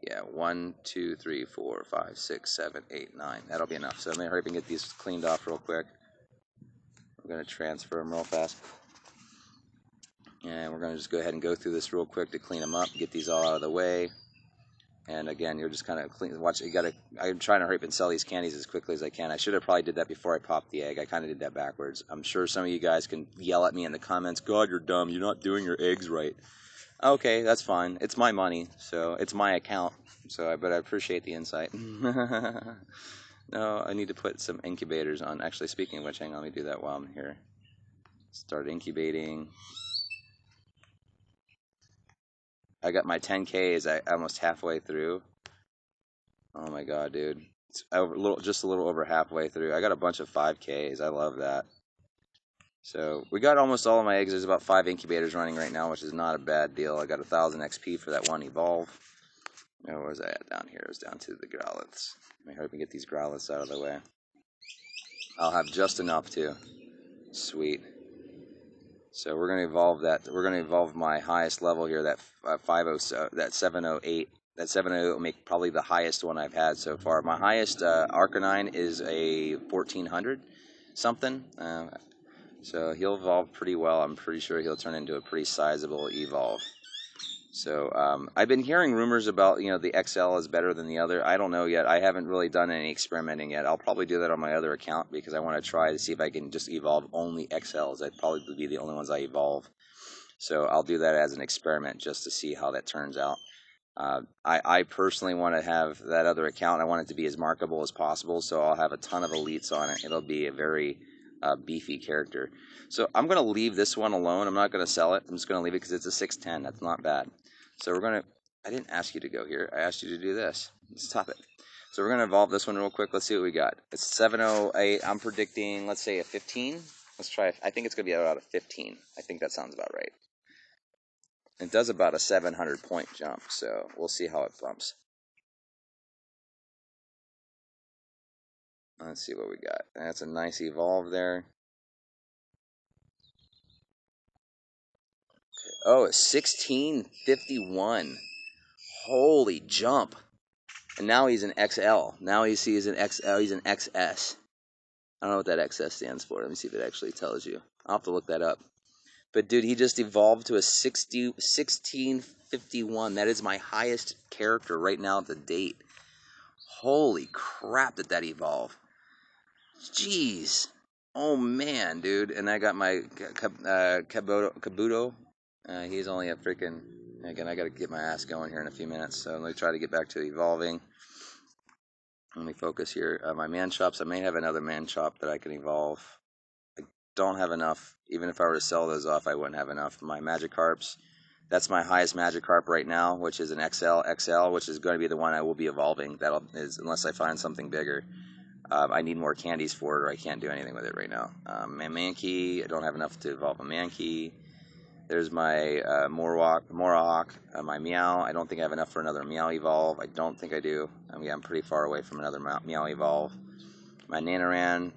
Yeah, 1, 2, 3, 4, 5, 6, 7, 8, 9. That'll be enough. So I'm gonna hurry up and get these cleaned off real quick. I'm gonna transfer them real fast. And we're gonna just go ahead and go through this real quick to clean them up, get these all out of the way. And again, you're just kind of watch. I'm trying to hurry up and sell these candies as quickly as I can. I should have probably did that before I popped the egg. I kind of did that backwards. I'm sure some of you guys can yell at me in the comments. God, you're dumb. You're not doing your eggs right. Okay, that's fine. It's my money, so it's my account. But I appreciate the insight. No, I need to put some incubators on. Actually, speaking of which, hang on, let me do that while I'm here. Start incubating. I got my 10Ks almost halfway through. Oh my god, dude. It's just a little over halfway through. I got a bunch of 5Ks. I love that. So we got almost all of my eggs. There's about 5 incubators running right now, which is not a bad deal. I got 1,000 XP for that one evolve. Oh, where's that at down here? It was down to the Growliths. Let me hurry up and get these Growliths out of the way. I'll have just enough too. Sweet. So we're gonna evolve that. We're gonna evolve my highest level here. That 708. That 708 will make probably the highest one I've had so far. My highest Arcanine is a 1400 something. So he'll evolve pretty well. I'm pretty sure he'll turn into a pretty sizable evolve. So I've been hearing rumors about, the XL is better than the other. I don't know yet. I haven't really done any experimenting yet. I'll probably do that on my other account because I want to try to see if I can just evolve only XLs. That'd probably be the only ones I evolve. So I'll do that as an experiment just to see how that turns out. I personally want to have that other account. I want it to be as marketable as possible, so I'll have a ton of elites on it. It'll be a very beefy character. So I'm going to leave this one alone. I'm not going to sell it. I'm just going to leave it because it's a 610. That's not bad. So we're going to... I didn't ask you to go here. I asked you to do this. Stop it. So we're going to evolve this one real quick. Let's see what we got. It's 708. I'm predicting, let's say, a 15. Let's try. I think it's going to be about a 15. I think that sounds about right. It does about a 700 point jump, so we'll see how it bumps. Let's see what we got. That's a nice evolve there. Oh, 1651. Holy jump. And now he's an XL. Now he's an XL. He's an XS. I don't know what that XS stands for. Let me see if it actually tells you. I'll have to look that up. But dude, he just evolved to a 1651. That is my highest character right now to date. Holy crap, did that evolve. Jeez. Oh man, dude. And I got my Kabuto. He's only a freaking... Again, I got to get my ass going here in a few minutes. So let me try to get back to evolving. Let me focus here. My man chops. I may have another man chop that I can evolve. I don't have enough. Even if I were to sell those off, I wouldn't have enough. My Magikarps. That's my highest Magikarp right now, which is an XL, which is going to be the one I will be evolving. Unless I find something bigger. I need more candies for it, or I can't do anything with it right now. My Mankey, I don't have enough to evolve a Mankey. There's my Morok, my Meow. I don't think I have enough for another Meow evolve. I don't think I do. I mean, I'm pretty far away from another Meow evolve. My Nanoran,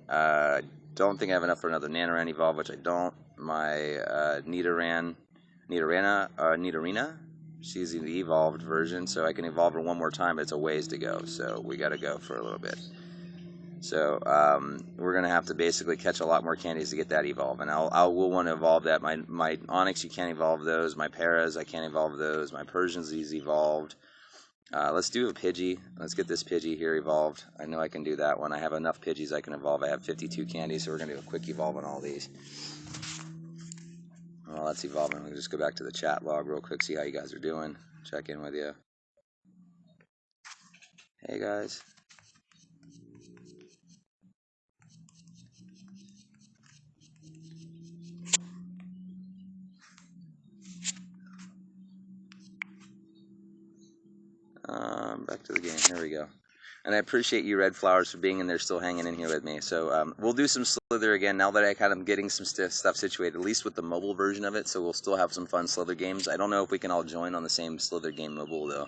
don't think I have enough for another Nanoran evolve, which I don't. My Nidorina. She's the evolved version, so I can evolve her one more time, but it's a ways to go, so we got to go for a little bit. So we're going to have to basically catch a lot more candies to get that evolve. And we'll want to evolve that. My Onyx, you can't evolve those. My Paras, I can't evolve those. My Persians, these evolved. Let's do a Pidgey. Let's get this Pidgey here evolved. I know I can do that one. I have enough Pidgeys I can evolve. I have 52 candies, so we're going to do a quick evolve on all these. Well, let's evolve. We'll just go back to the chat log real quick, see how you guys are doing. Check in with you. Hey, guys. Back to the game. Here we go. And I appreciate you, Red Flowers, for being in there, still hanging in here with me. So we'll do some Slither again now that I kind of getting some stuff situated, at least with the mobile version of it. So we'll still have some fun Slither games. I don't know if we can all join on the same Slither game mobile, though.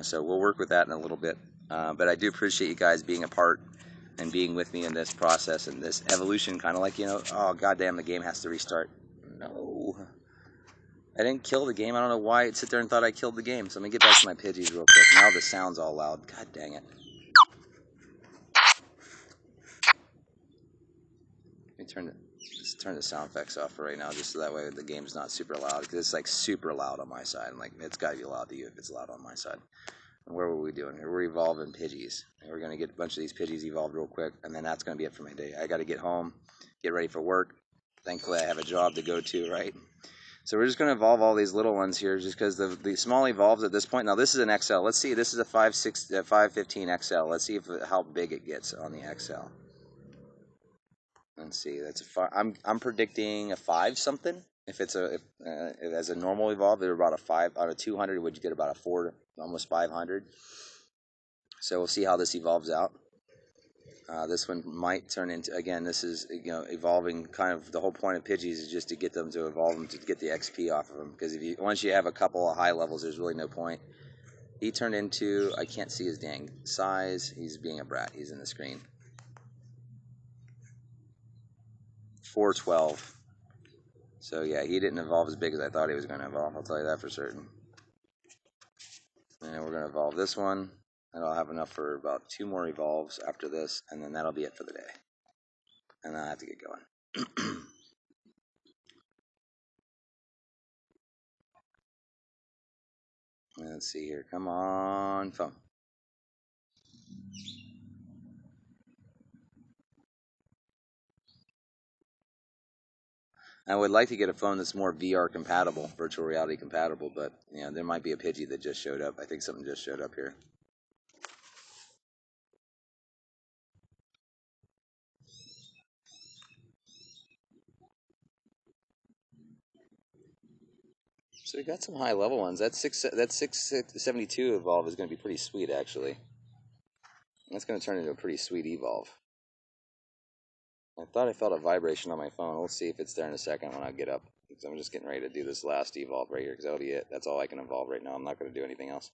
So we'll work with that in a little bit. But I do appreciate you guys being a part and being with me in this process and this evolution, kind of like, oh, goddamn, the game has to restart. No. I didn't kill the game. I don't know why it sit there and thought I killed the game. So let me get back to my Pidgeys real quick. Now the sound's all loud. God dang it. Let me turn the sound effects off for right now, just so that way the game's not super loud. Because it's like super loud on my side. I'm like, it's got to be loud to you if it's loud on my side. And where were we doing here? We're evolving Pidgeys. And we're going to get a bunch of these Pidgeys evolved real quick. And then that's going to be it for my day. I got to get home, get ready for work. Thankfully, I have a job to go to, right? So we're just going to evolve all these little ones here just because the small evolves at this point. Now, this is an XL. Let's see. This is a 515 XL. Let's see how big it gets on the XL. Let's see. That's a 5. I'm predicting a 5 something. If as a normal evolve, they're about a 5 out of 200. Would you get about a 4, almost 500? So we'll see how this evolves out. This one might turn into, again, this is evolving. Kind of the whole point of Pidgeys is just to get them to evolve them to get the XP off of them. Because once you have a couple of high levels, there's really no point. He turned into, I can't see his dang size. He's being a brat. He's in the screen. 412. So yeah, he didn't evolve as big as I thought he was going to evolve. I'll tell you that for certain. And we're going to evolve this one. And I'll have enough for about 2 more evolves after this. And then that'll be it for the day. And then I have to get going. Let's see here. Come on, phone. I would like to get a phone that's more VR compatible, virtual reality compatible, but there might be a Pidgey that just showed up. I think something just showed up here. So we got some high level ones. That 672 evolve is going to be pretty sweet, actually. That's going to turn into a pretty sweet evolve. I thought I felt a vibration on my phone. We'll see if it's there in a second when I get up. Because I'm just getting ready to do this last evolve right here, because that'll be it. That's all I can evolve right now. I'm not going to do anything else.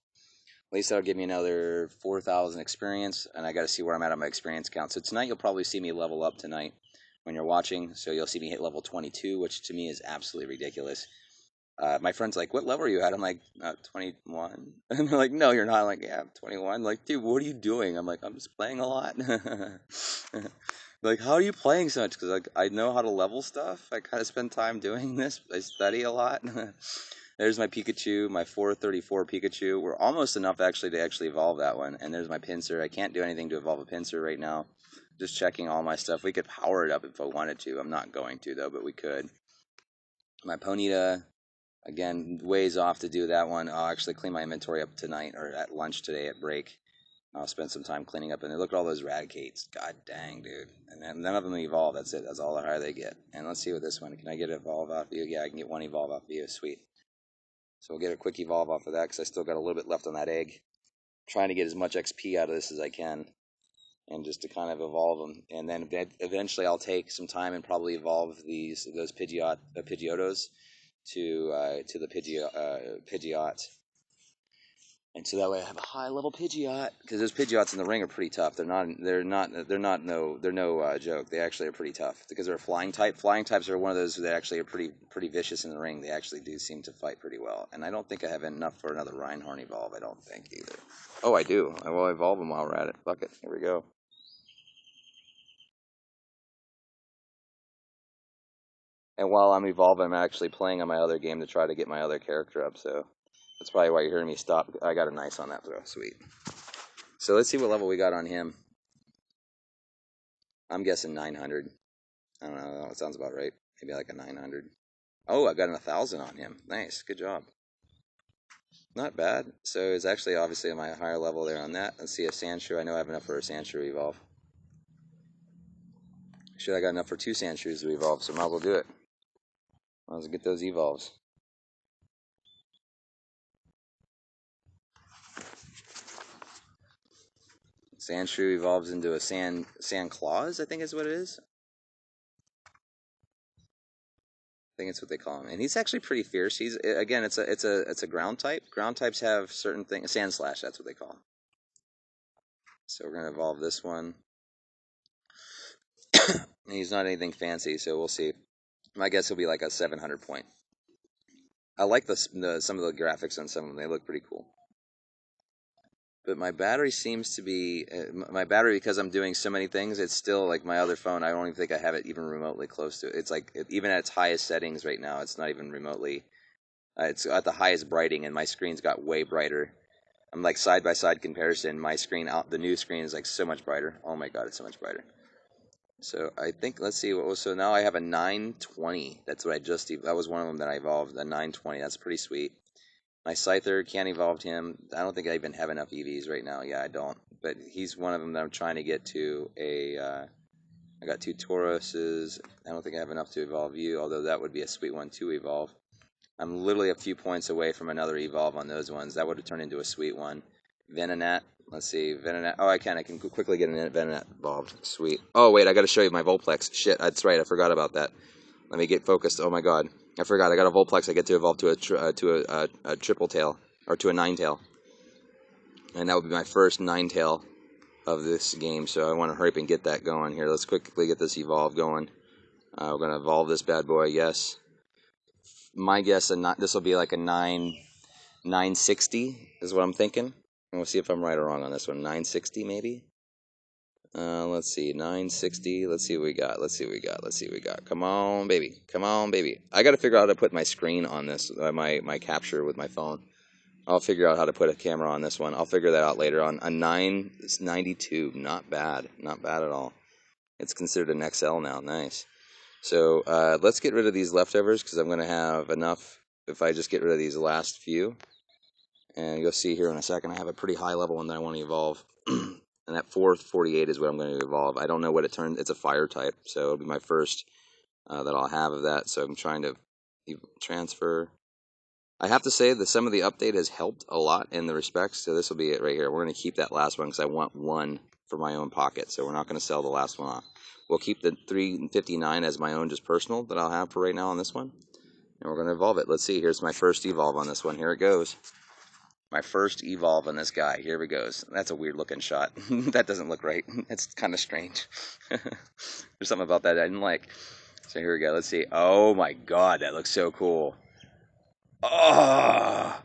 At least that'll give me another 4,000 experience, and I got to see where I'm at on my experience count. So tonight you'll probably see me level up tonight when you're watching. So you'll see me hit level 22, which to me is absolutely ridiculous. My friend's like, "What level are you at?" I'm like, 21. And they're like, "No, you're not." I'm like, "Yeah, I'm 21." Like, dude, what are you doing? I'm like, "I'm just playing a lot." Like, how are you playing so much? Because like, I know how to level stuff. I kind of spend time doing this. I study a lot. There's my Pikachu, my 434 Pikachu. We're almost enough actually to evolve that one. And there's my Pinsir. I can't do anything to evolve a Pinsir right now. Just checking all my stuff. We could power it up if I wanted to. I'm not going to though, but we could. My Ponyta. Again, ways off to do that one. I'll actually clean my inventory up tonight or at lunch today at break. I'll spend some time cleaning up. And look at all those Radicates. God dang, dude. And none of them evolve. That's it. That's all the higher they get. And let's see what this one. Can I get an evolve off of you? Yeah, I can get one evolve off of you. Sweet. So we'll get a quick evolve off of that because I still got a little bit left on that egg. I'm trying to get as much XP out of this as I can. And just to kind of evolve them. And then eventually I'll take some time and probably evolve those Pidgeotos to the Pidgeot, and so that way I have a high level Pidgeot, because those Pidgeots in the ring are pretty tough. They're no joke. They actually are pretty tough because they're a flying type. Flying types are one of those that actually are pretty vicious in the ring. They actually do seem to fight pretty well, and I don't think I have enough for another Reinhorn evolve. I don't think either. Oh, I do. I will evolve them while we're at it. Fuck it. Here we go. And while I'm evolving, I'm actually playing on my other game to try to get my other character up, so that's probably why you're hearing me stop. I got a nice on that throw. Sweet. So let's see what level we got on him. I'm guessing 900. I don't know. That sounds about right. Maybe like a 900. Oh, I got an 1,000 on him. Nice. Good job. Not bad. So it's actually obviously on my higher level there on that. Let's see a Sandshrew. I know I have enough for a Sandshrew evolve. Should I got enough for 2 Sandshrews to evolve, so might as well do it. Might as well get those evolves. Sandshrew evolves into a Sand Claws, I think is what it is. I think it's what they call him, and he's actually pretty fierce. He's again, it's a ground type. Ground types have certain things. Sand Slash, that's what they call him. So we're gonna evolve this one. He's not anything fancy, so we'll see. My guess will be like a 700 point. I like some of the graphics on some of them. They look pretty cool. But my battery seems to be my battery, because I'm doing so many things. It's still like my other phone. I don't even think I have it even remotely close to it. It's like even at its highest settings right now, it's not even remotely. It's at the highest brighting, and my screen's got way brighter. I'm like side by side comparison. My screen the new screen is like so much brighter. Oh my god, it's so much brighter. So I think, let's see, so now I have a 920. That's what that was one of them that I evolved, a 920. That's pretty sweet. My Scyther, can't evolve him. I don't think I even have enough EVs right now. Yeah, I don't. But he's one of them that I'm trying to get to I got 2 Tauroses. I don't think I have enough to evolve you, although that would be a sweet one to evolve. I'm literally a few points away from another evolve on those ones. That would have turned into a sweet one. Venonat. Let's see. Venonat. Oh, I can quickly get an Venonat evolved. Sweet. Oh, wait. I got to show you my Vulplex. Shit. That's right. I forgot about that. Let me get focused. Oh, my God. I forgot. I got a Vulplex. I get to evolve to a triple tail. Or to a 9-tail. And that would be my first 9-tail of this game. So I want to hurry up and get that going here. Let's quickly get this evolve going. We're going to evolve this bad boy. Yes. My guess, this will be like a 960 is what I'm thinking. And we'll see if I'm right or wrong on this one. 960 maybe? Let's see. 960. Let's see what we got. Let's see what we got. Let's see what we got. Come on, baby. Come on, baby. I got to figure out how to put my screen on this, my capture with my phone. I'll figure out how to put a camera on this one. I'll figure that out later on. A 992. Not bad. Not bad at all. It's considered an XL now. Nice. So let's get rid of these leftovers because I'm going to have enough if I just get rid of these last few. And you'll see here in a second, I have a pretty high level one that I want to evolve. And that 448 is what I'm going to evolve. I don't know what it turns. It's a fire type, so it'll be my first that I'll have of that. So I'm trying to transfer. I have to say that some of the update has helped a lot in the respects. So this will be it right here. We're going to keep that last one because I want one for my own pocket. So we're not going to sell the last one off. We'll keep the 359 as my own, just personal, that I'll have for right now on this one. And we're going to evolve it. Let's see. Here's my first evolve on this one. Here it goes. My first evolve on this guy. Here it goes. That's a weird looking shot. That doesn't look right. It's kind of strange. There's something about that I didn't like. So here we go. Let's see. Oh my god, that looks so cool. Oh,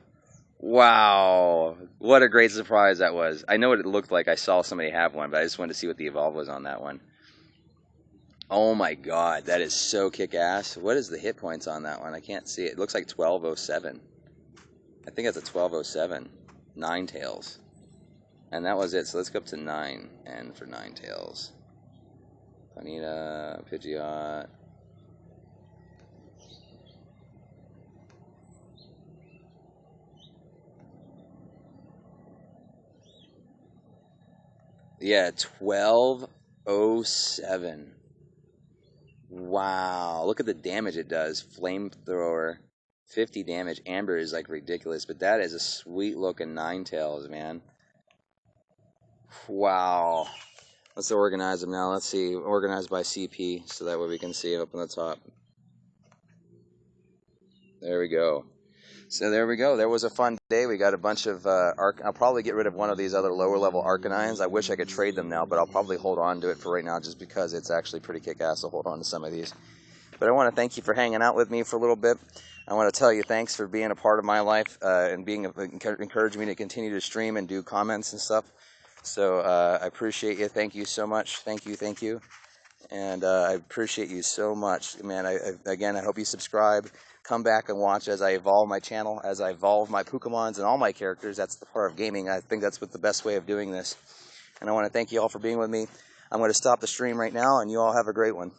wow. What a great surprise that was. I know what it looked like. I saw somebody have one, but I just wanted to see what the evolve was on that one. Oh my god, that is so kick-ass. What is the hit points on that one? I can't see it. It looks like 1207. I think that's a 1207. Ninetales. And that was it. So let's go up to 9. And for Ninetales. Bonita, Pidgeot. Yeah, 1207. Wow. Look at the damage it does. Flamethrower. 50 damage. Amber is like ridiculous, but that is a sweet looking Ninetales, man. Wow. Let's organize them now. Let's see. Organize by CP so that way we can see it up on the top. There we go. So there we go. There was a fun day. We got a bunch of I'll probably get rid of one of these other lower level Arcanines. I wish I could trade them now, but I'll probably hold on to it for right now just because it's actually pretty kick-ass to hold on to some of these. But I want to thank you for hanging out with me for a little bit. I want to tell you thanks for being a part of my life and encouraging me to continue to stream and do comments and stuff. So I appreciate you. Thank you so much. Thank you. Thank you. And I appreciate you so much, man. Again, I hope you subscribe. Come back and watch as I evolve my channel, as I evolve my Pokemons and all my characters. That's the part of gaming. I think that's what the best way of doing this. And I want to thank you all for being with me. I'm going to stop the stream right now, and you all have a great one.